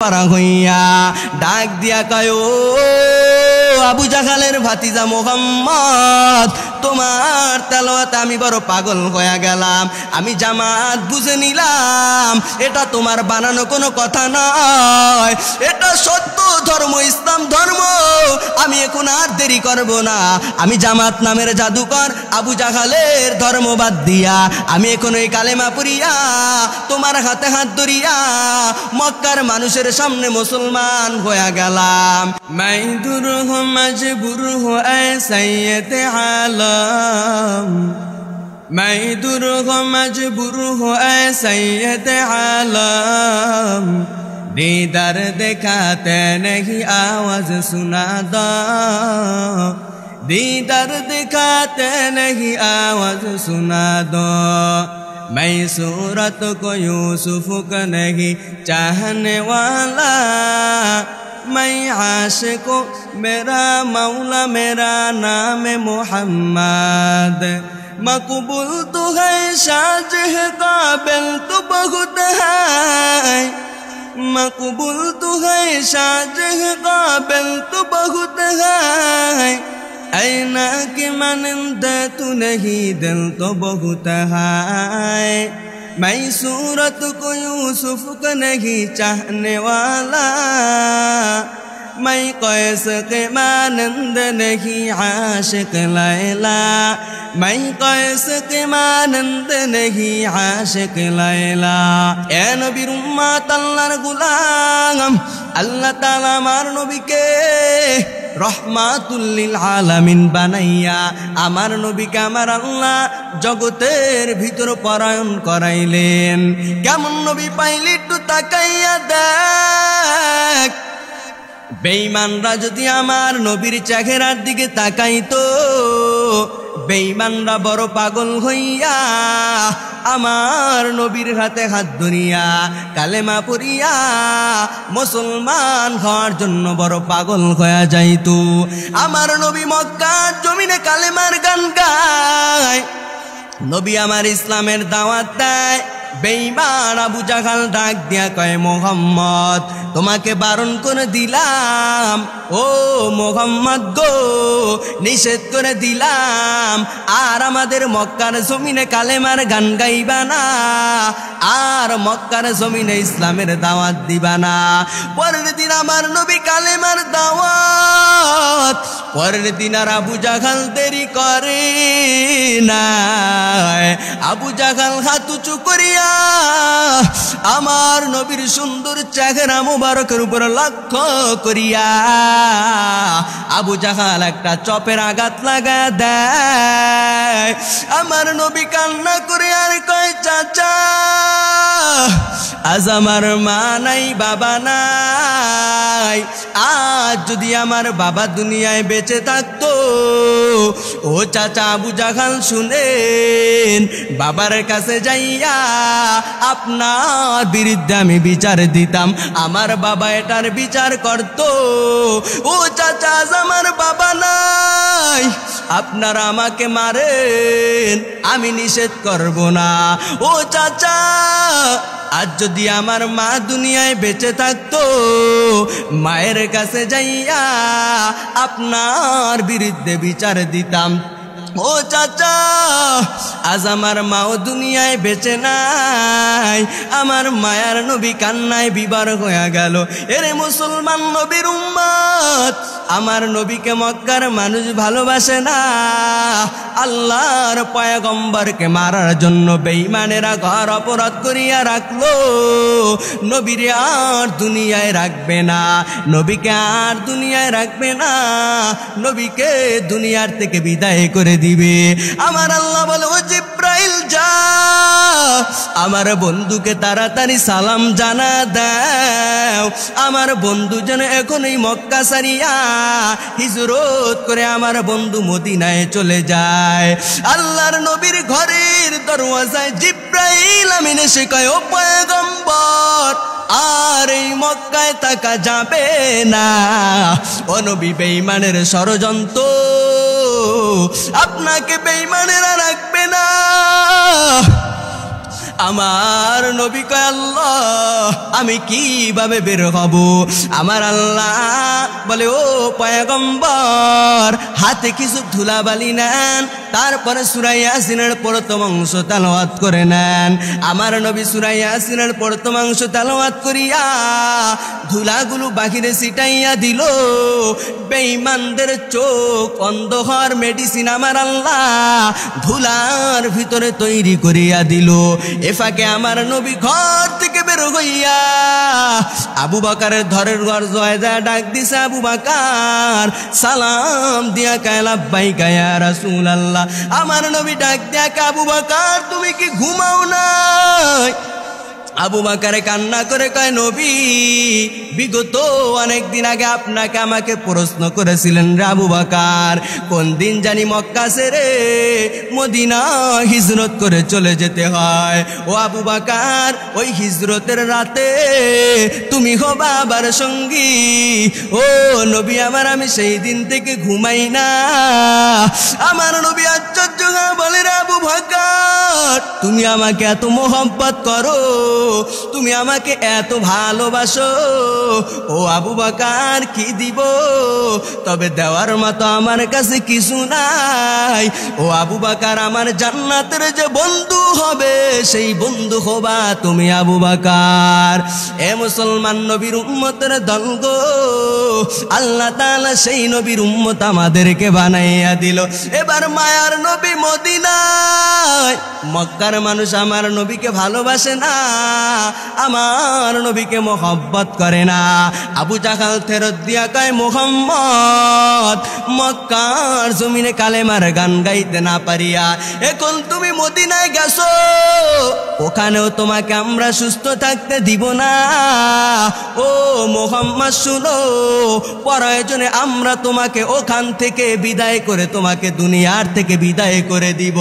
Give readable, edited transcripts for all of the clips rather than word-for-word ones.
পারা হইয়া ডাক দিয়া কয় ও আবু জাহালের ভাতিজা মোহাম্মদ, তোমার তেলাওয়াতে আমি বড় পাগল হয়ে গেলাম। আমি জামাত বুঝে নিলাম এটা তোমার বানানো কোনো কথা নয়, এটা সত্য ধর্ম, ইসলাম ধর্ম। আমি এখন আর দেরি করব না। আমি জামাত নামের জাদুকর আবু জাহালের ধর্ম বাদ দিয়া আমি এখন ওই কালেমা পড়িয়া তোমার হাতে হাত ধরিয়া মক্কার মানুষের সামনে মুসলমান হয়ে গেলাম। মাইদুর হো মজবুর হো এ সৈয়দ আলম, মাইদুর হো মজবুর হো এ সৈয়দ আলম, दीदार दिखाते नहीं आवाज सुना दो, दीदार दिखाते नहीं आवाज सुना दो। मैं सूरत को यूसुफ को नहीं चाहने वाला, मैं आशिक मेरा मौला मेरा नाम मोहम्मद। मकबूल तो है शाज़ह काबिल तो बहुत है, मकबूल तो है शाज़ह काबिल तो बहुत है, ऐना की मानंद तू नहीं दिल तो बहुत है। मैं सूरत को यूसुफ को नहीं चाहने वाला, मैं कैस के मानंद नहीं आशिक लैला, मैं कैस के मानंद नहीं आशिक लैला। ए नबीर उम्मत अल्लाहर गुलाम, अल्लाह ताला আমার নবীকে রহমাতুল লিল আলামিন বানাইয়া আমার নবীকে আমার আল্লাহ জগতের ভিতর পরায়ণ করাইলেন। কেমন নবী পাইলি একটু তাকাইয়া দেখ। বেঈমানরা যদি আমার নবীর চেহারার দিকে তাকাইতো, বেঈমানরা বড় পাগল হইয়া আমার নবীর হাতে হাত ধরিয়া কালেমা পড়িয়া মুসলমান হওয়ার জন্য বড় পাগল হয়ে যাইতো। আমার নবী মক্কার জমিনে কালেমার গান গায়, নবী আমার ইসলামের দাওয়াত দেয়। বেঈমান আবু জাহাল ডাক দিয়া কয় মোহাম্মদ, তোমাকে বারণ করে দিলাম, ও মোহাম্মদ গো, নিষেধ করে দিলাম আর আমাদের মক্কার জমিনে কালেমার গান গাইবা না, আর মক্কার জমিনে ইসলামের দাওয়াত দিবা না। পরের দিন আমার নবী কালেমার দাওয়াত, পরের দিন আর আবু জাহাল দেরি করে না। আবু জাহাল হাত উঁচু করিয়া আমার নবীর সুন্দর চেহারা মুবারকের উপর লক্ষ্য করিয়া আবু জাহাল একটা চপের আঘাত লাগা দেয়। আমার নবী কান্না করে আর কয় চাচা, আজ আমার মা নাই বাবা নাই, আজ যদি আমার বাবা দুনিয়ায় বেঁচে থাকতো, ও চাচা আবু জাহাল শুনেন, বাবার কাছে যাইয়া আপনার বিরুদ্ধে আমি বিচার দিতাম, আমার বাবা এটার বিচার করত। ও চাচা আজ আমার বাবা নাই, আপনারা আমাকে মারেন, আমি নিষেধ করব না। ও চাচা আজ যদি আমার মা দুনিয়ায় বেঁচে থাকতো, মায়ের কাছে যাইয়া আপনার বিরুদ্ধে বিচার দিতাম। ও চাচা আজ আমার মাও দুনিয়ায় বেঁচে নাই, আমার মায়ার নবী কান্নায় বিবার হয়ে গেল। এরে মুসলমান নবীর উম্মত, আমার নবীকে মক্কার মানুষ ভালোবাসে না, আল্লাহর পয়গম্বরকে মারার জন্য বেঈমানেরা ঘর অপরাধ করিয়া রাখলো। নবীরে আর দুনিয়ায় রাখবে না, নবীকে আর দুনিয়ায় রাখবে না, নবীকে দুনিয়ার থেকে বিদায় করে দিবে। আমার আল্লাহ বলে, ও জিব্রাইল যা, আমার বন্ধুকে তাড়াতাড়ি সালাম জানা দাও, আমার বন্ধু যেন এখনই মক্কা সারিয়া হিজরত করে আমার বন্ধু মদিনায় চলে যায়। আল্লাহর নবীর ঘরের দরওয়াজায় জিব্রাইল আমিন এসে কয়, ও পয়গম্বর আর এই মক্কায় থাকা যাবে না, ও নবী বেঈমানের ষড়যন্ত্র, আপনাকে বেঈমানেরা রাখবে না। আমার নবী কয় আল্লাহ আমি কিভাবে বের হব? আমার আল্লাহ বলে ও পয়গম্বর হাতে কিছু ধুলাবালি নেন, তারপরে সূরা ইয়াসিনের প্রথম অংশ তেলাওয়াত করে নেন। আমার নবী সূরা ইয়াসিনের প্রথম অংশ তেলাওয়াত করিয়া ধুলাগুলো বাহিরে ছিটাইয়া দিল। বেঈমানদের চোখ অন্ধ হওয়ার মেডিসিন আমার আল্লাহ ধুলার ভিতরে তৈরি করিয়া দিল। এ ফাঁকে আমার নবী ঘর থেকে বের হইয়া আবু বকরের ঘরের ঘর জয়দা ডাক দিছে, আবু বকর সালাম দিয়া কয় লাব্বাইকা ইয়া রাসূলুল্লাহ। আমার নবী ডাক দিয়া কয় আবু বকর তুমি কি ঘুমাও নাই? আবু বকরে কান্না করে কয় নবী বিগত অনেক দিন আগে আপনাকে আমাকে প্রশ্ন করেছিলেন রে আবু বকর, কোন দিন জানি মক্কা ছেড়ে মদিনা হিজরত করে চলে যেতে হয়। ও আবু বকর ওই হিজরতের রাতে তুমি হবা আবার সঙ্গী। ও নবী আমার আমি সেই দিন থেকে ঘুমাই না। আমার নবী আশ্চর্য হয়ে বলে রে আবু বকর তুমি আমাকে এত মোহব্বত করো, তুমি আমাকে এত ভালোবাসো, ও আবু বকর কি দিব? তবে দেওয়ার মতো আমার কাছে কিছু নাই। ও আবু বকর আমার জান্নাতের যে বন্ধু হবে সেই বন্ধু হবা তুমি আবু বকর। এ মুসলমান নবীর উম্মতের দল গো, আল্লাহ তাআলা সেই নবীর উম্মত আমাদেরকে বানাইয়া দিল। এবার মায়ার নবী মদিনায়, মক্কার মানুষ আমার নবীকে ভালোবাসে না, আমার নবীকে মোহব্বত করে না। আবু জাহাল ফেরত দিয়া কয় মুহাম্মদ মক্কার জমিনে কালেমার গান গাইতে না পারিয়া এখন তুমি মদিনায় গেছো, ওখানেও তোমাকে আমরা সুস্থ থাকতে দিব না। ও মুহাম্মদ শুনো, প্রয়োজনে আমরা তোমাকে ওখান থেকে বিদায় করে তোমাকে দুনিয়ার থেকে বিদায় করে দিব।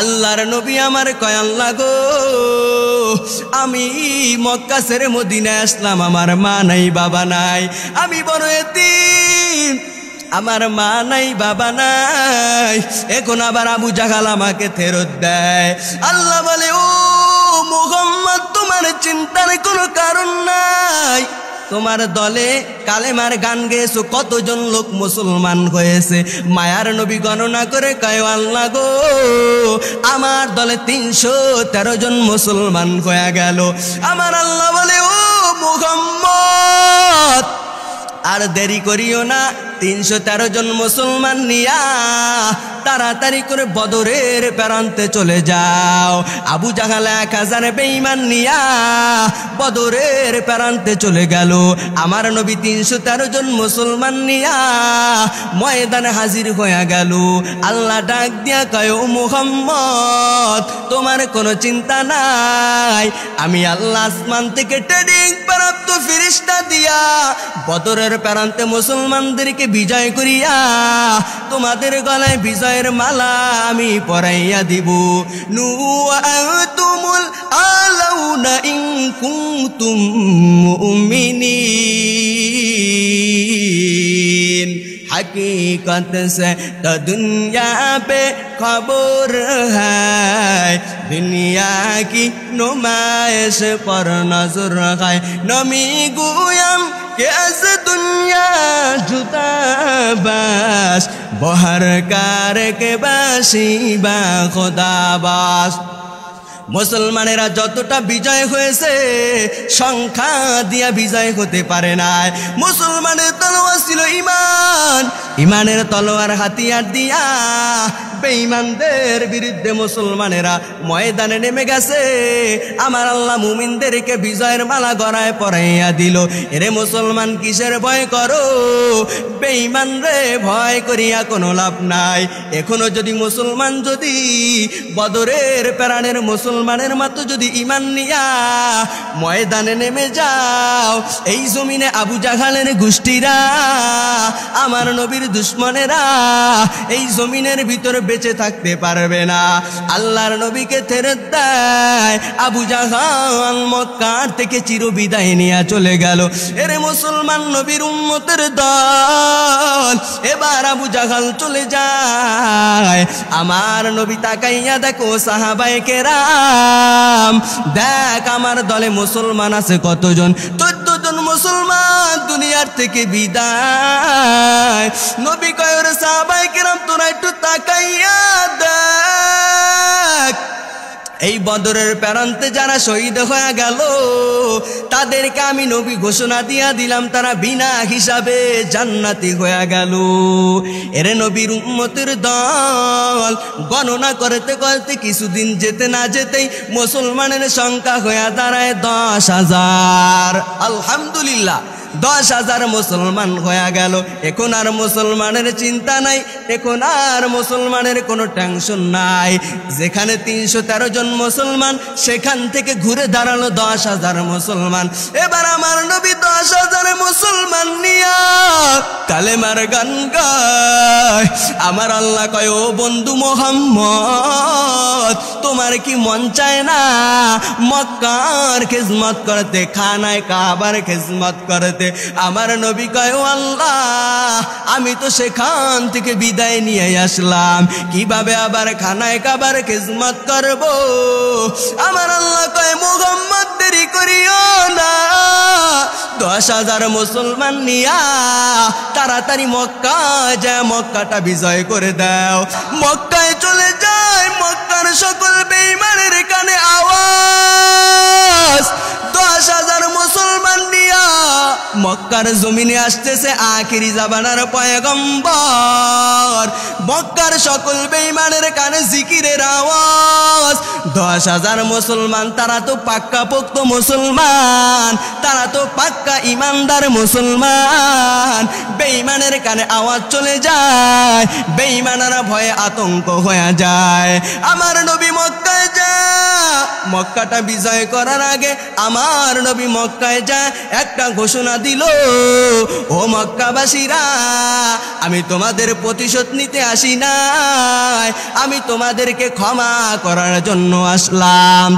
আল্লাহর নবী আমার কয় আল্লাহ গো আমি মক্কা ছেড়ে মদিনায় আসলাম, আমার মা নাই বাবা নাই, আমি বড় এতিম, আমার মা নাই বাবা নাই, এখন আবার আবু জাহাল আমাকে ফেরত দেয়। আল্লাহ বলে ও মুহাম্মদ তোমার চিন্তার কোনো কারণ নাই, তোমার দলে কালেমার গান গেয়েছো, কতজন লোক মুসলমান হয়েছে? মায়ার নবী গণনা করে কয় আল্লাহ গো আমার দলে 313 জন মুসলমান হয়ে গেল। আমার আল্লাহ বলে ও মুহাম্মদ আর দেরি করিও না, 313 জন মুসলমান নিয়া তাড়াতাড়ি করে বদরের প্রান্তে চলে যাও। আবু জাহাল 1000 বেঈমান নিয়া বদরের প্রান্তে চলে গেল। আমার নবী 313 জন মুসলমান নিয়া ময়দানে হাজির হয়ে গেল। আল্লাহ ডাক দিয়া কয় ও মুহাম্মদ তোমার কোনো চিন্তা নাই, আমি আল্লাহ আসমান থেকে ট্রেনিং প্রাপ্ত ফেরেশতা দিয়া বদরের প্রান্তে মুসলমানদেরকে বিজয় করিয়া তোমাদের গলায় বিজয়ের মালা আমি পরাইয়া দিব। নুআতুমুল আলাউনা ইন কুনতুম মুমিনিন, हकीकत से तो दुनिया पे खबर है, दुनिया की नुमाइश पर नजर है, नमी गुयम के अस दुनिया जुदा बास बहर कार के बासी बा खुदा बास। মুসলমানেরা যতটা বিজয় হয়েছে সংখ্যা দিয়া বিজয় হতে পারে না। মুসলমানের তলোয়ার ছিল ঈমান, ঈমানের তলোয়ার হাতিয়ার দিয়া বেঈমানদের বিরুদ্ধে মুসলমানেরা ময়দানে নেমে গেছে। আমার আল্লাহ মুমিনদেরকে বিজয়ের মালা গলায় পরাইয়া দিল। এরে মুসলমান কিসের ভয় করো? বেঈমান রে ভয় করিয়া কোনো লাভ নাই। এখনো যদি মুসলমান যদি বদরের প্রাণের মুসলমানের মতো যদি ঈমান নিয়া ময়দানে নেমে যাও, এই জমিনে আবু জাহালের গোষ্ঠীরা আমার নবীর দুশমনেরা এই জমিনের ভিতরে বেঁচে থাকতে পারবে না। আল্লাহর নবীকে ফেরত দেয়। আবু জাহাল মক্কার থেকে চিরবিদায় নিয়ে চলে গেল। এরে মুসলমান নবীর উম্মতের দল, এবার আবু জাহাল চলে যায়। আমার নবী তাকাইয়া দেখো সাহাবায়ে কেরাম সালাম। দেখ আমার দলে মুসলমান আছে কতজন, 14 জন মুসলমান দুনিয়ার থেকে বিদায়। নবী কয় ওরে সাহাবায়ে কেরাম তোরা একটু তাকাইয়া দেখ, এই বদরের প্রান্তে যারা শহীদ হয়ে গেল তাদেরকে আমি নবী ঘোষণা দিয়া দিলাম তারা বিনা হিসাবে জান্নাতি হয়ে গেল। এরে নবীর উম্মতের দল গণনা করতে করতে কিছুদিন যেতে না যেতেই মুসলমানের সংখ্যা হয়ে দাঁড়ায় 10,000। আলহামদুলিল্লাহ, 10,000 মুসলমান হয়ে গেল। এখন আর মুসলমানের চিন্তা নাই, এখন আর মুসলমানের কোনো টেনশন নাই। যেখানে 313 জন মুসলমান সেখান থেকে ঘুরে দাঁড়ালো 10,000 মুসলমান। এবার আমার নবী 10,000 মুসলমান নিয়া কালেমার গান গায়। আমার আল্লাহ কয় ও বন্ধু মোহাম্মদ, তোমার কি মন চায় না মক্কার খিজমত করতে, খানায় কাবার খিজমত করতে? আমার নবী কয় ও আল্লাহ, আমি তো সেখান থেকে বিদায় নিয়ে আসলাম, কিভাবে আবার খানায় কাবার খিজমত করব? আমার আল্লাহ কয় মুহাম্মদ দেরি করিও না, 10,000 মুসলমান নিয়া তাড়াতাড়ি মক্কায় যায় মক্কাটা বিজয় করে দাও। মক্কায় চলে যায়, মক্কার সকল বেঈমানের কানে আওয়াজ, 10,000 মুসলমান নিয়া মক্কার জমিনে আসতেছে আখিরি জামানার পয়গম্বর। মক্কার সকল বেঈমানের কানে জিকিরের আওয়াজ। 10,000 মুসলমান, তারা তো পাক্কা পোক্ত মুসলমান, তারা তো পাক্কা ইমানদার মুসলমান। বেঈমানের কানে আওয়াজ চলে যায়, বেঈমানেরা ভয়ে আতঙ্ক হয়ে যায়। আমার নবী মক্কায় যায়, মক্কাটা বিজয় করার আগে আমার নবী মক্কায় যায় একটা ঘোষণা দিল, ও মক্কাবাসীরা, আমি তোমাদের প্রতিশোধ নিতে আসি নাই, আমি তোমাদেরকে ক্ষমা করার জন্য আসলাম।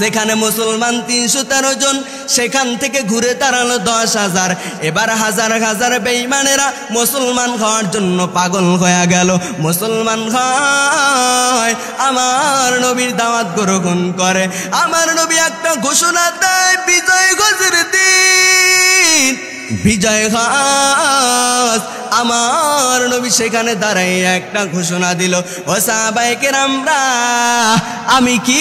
যেখানে মুসলমান 313 জন সেখান থেকে ঘুরে দাঁড়ালো 10,000। এবার হাজার হাজার বেঈমানেরা মুসলমান হওয়ার জন্য পাগল হয়ে গেল। মুসলমান হয়, আমার নবীর দাওয়াত গ্রহণ করে। আমার নবী একটা ঘোষণা দেয়, বিজয় গজের দিন, বিজয় ঘাস। আমার নবী সেখানে দাঁড়াই একটা ঘোষণা দিল, ও সাহাবায়ে কেরামরা, আমি কি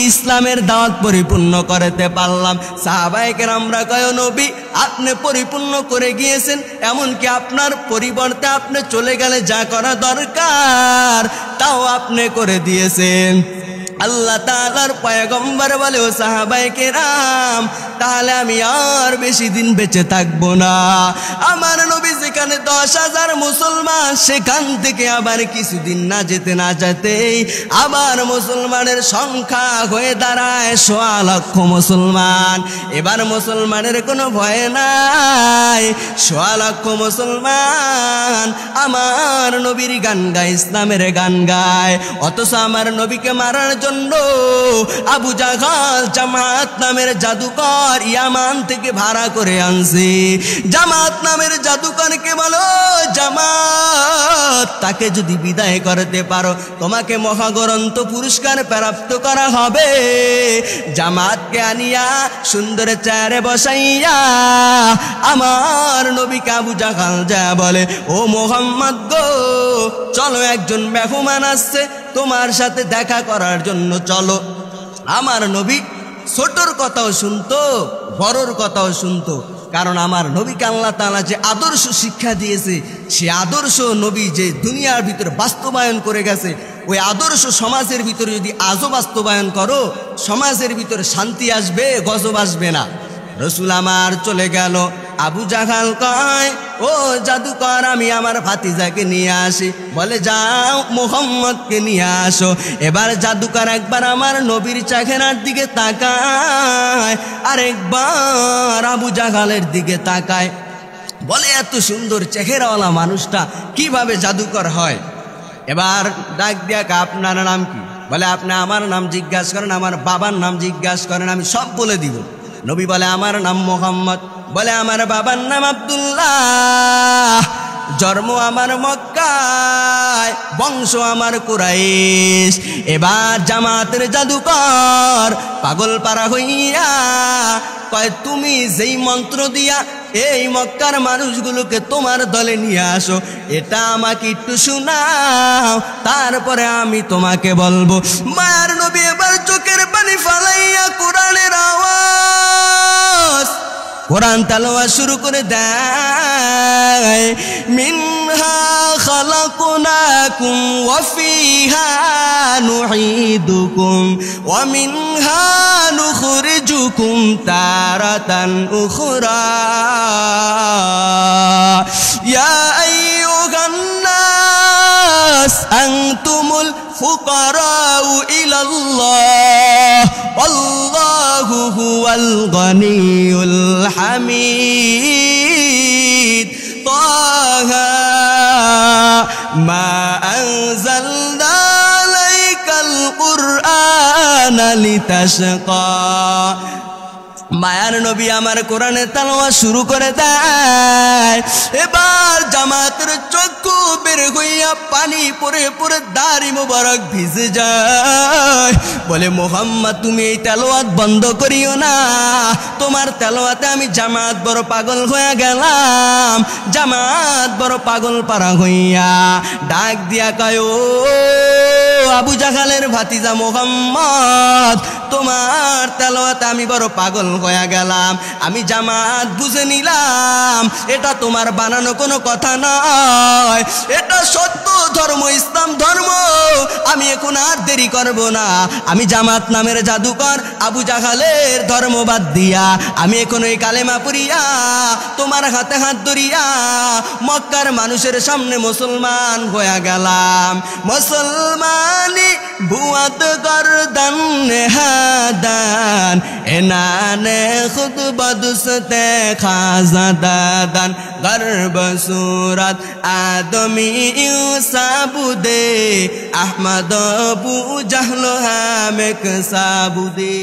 ইসলামের দাওয়াত পরিপূর্ণ করতে পারলাম? সাহাবায়ে কেরামরা কয় নবী আপনি পরিপূর্ণ করে গিয়েছেন, এমনকি আপনার পরিবর্তে আপনি চলে গেলে যা করা দরকার তাও আপনি করে দিয়েছেন। আল্লাহ তাআলার পয়গম্বর বলে, ও সাহাবায়ে কেরাম, তাহলে আমি আর বেশি দিন বেঁচে থাকবো না। আমার নবী যেখানে 10,000 মুসলমান, সেখান থেকে আবার কিছুদিন না যেতে না যেতেই আবার মুসলমানের সংখ্যা হয়ে দাঁড়ায় 1.25 লক্ষ মুসলমান। এবার মুসলমানের কোনো ভয় নাই, 1.25 লক্ষ মুসলমান আমার নবীর গান গায়, ইসলামের গান গায়। অথচ আমার নবীকে মারার জন্য আবু জাহাল জামাত নামের জাদুকর ইয়ামান থেকে ভাড়া করে আনছে। জামাত নামের জাদুকরকে বলো, জামাত, তাকে যদি বিদায় করতে পারো তোমাকে মহাগ্রন্থ পুরস্কার প্রাপ্ত করা হবে। জামাতকে আনিয়া সুন্দর চেয়ারে বসাইয়া আমার নবীকে আবু জাহাল যা বলে, ও মুহাম্মদ গো, চলো একজন মেহমান আসছে তোমার সাথে দেখা করার জন্য, চলো। আমার নবী ছোটর কথাও শুনতো, বড়র কথাও শুনতো, কারণ আমার নবীকে আল্লাহ তাআলা যে আদর্শ শিক্ষা দিয়েছে, সে আদর্শ নবী যে দুনিয়ার ভিতরে বাস্তবায়ন করে গেছে, ওই আদর্শ সমাজের ভিতরে যদি আজও বাস্তবায়ন করো, সমাজের ভিতরে শান্তি আসবে, গজব আসবে না। রসুল আমার চলে গেল। আবু জাহাল কয়, ও জাদুকর, আমি আমার ভাতিজাকে নিয়ে আসি। বলে, যাও মুহাম্মদকে নিয়ে আসো। এবার জাদুকর একবার আমার নবীর চেহারার দিকে তাকায়, আরেকবার আবু জাহালের দিকে তাকায়। বলে, এত সুন্দর চেহারাওয়ালা মানুষটা কিভাবে জাদুকর হয়? এবার ডাক দিয়া, আপনার নাম কি? বলে, আপনি আমার নাম জিজ্ঞাসা করেন, আমার বাবার নাম জিজ্ঞাসা করেন, আমি সব বলে দিব। নবী বলে, আমার নাম মোহাম্মদ। বলে, আমার বাবার নাম আব্দুল্লাহ, জন্ম আমার মক্কা। মক্কায় বংশ আমার কুরাইশ। এবার জামাতের জাদুকর পাগল পারা হইয়া কয় তুমি যেই মন্ত্র দিয়া এই মক্কার মানুষগুলোকে তোমার দলে নিয়ে আসো এটা আমাকে একটু শোনাও, তারপরে আমি তোমাকে বলবো। মায়ার নবী এবার চোখের পানি ফালাইয়া কোরআনের আওয়াজ কোরআন তেলাওয়াত শুরু করে দেয়। মিনহা খালাকনাকুম ওয়া ফিহা নুঈদুকুম ওয়া মিনহা নুখরিজুকুম তারাতান উখরা ইয়া আইয়ুহান নাস আনতুমুল ফুকারাউ ইলাল্লাহ ওয়াল্লাহু হুয়াল গনিয়ুল হামিদ। তাহা মা আনজালনা আলাইকাল কুরআনা লিতাশকা। মায়ার নবী আমার কোরআনে তেলাওয়াত শুরু করে দেয়। এবার জামাতের চক্ষু বের হইয়া পানি পরে পরে দাড়ি মোবারক ভিজে যায়। বলে মোহাম্মদ তুমি এই তেলাওয়াত বন্ধ করিও না, তোমার তেলাওয়াতে আমি জামাত বড় পাগল হয়ে গেলাম। জামাত বড় পাগল পারা হইয়া ডাক দিয়া কয় ও আবু জাহালের ভাতিজা মোহাম্মদ, তোমার তেলাওয়াতে আমি বড় পাগল হয়ে গেলাম। আমি জামাত বুঝে নিলাম এটা তোমার বানানো কোনো কথা নয়, এটা সত্য ধর্ম, ইসলাম ধর্ম। আমি এখন আর দেরি করব না, আমি জামাত নামের জাদুকর আবু জাহালের ধর্ম বাদ দিয়া আমি এখন ওই কালেমা পড়িয়া তোমার হাতে হাত ধরিয়া মক্কার মানুষের সামনে মুসলমান হয়ে গেলাম। মুসলমানি বুয়াত গর্দান হাদান এনানে খুদ বদুসতে খাজা দাদান গর্ব সুরত আদমি সাবুদে আহমদ আবু জাহল হামেক সাবুদে।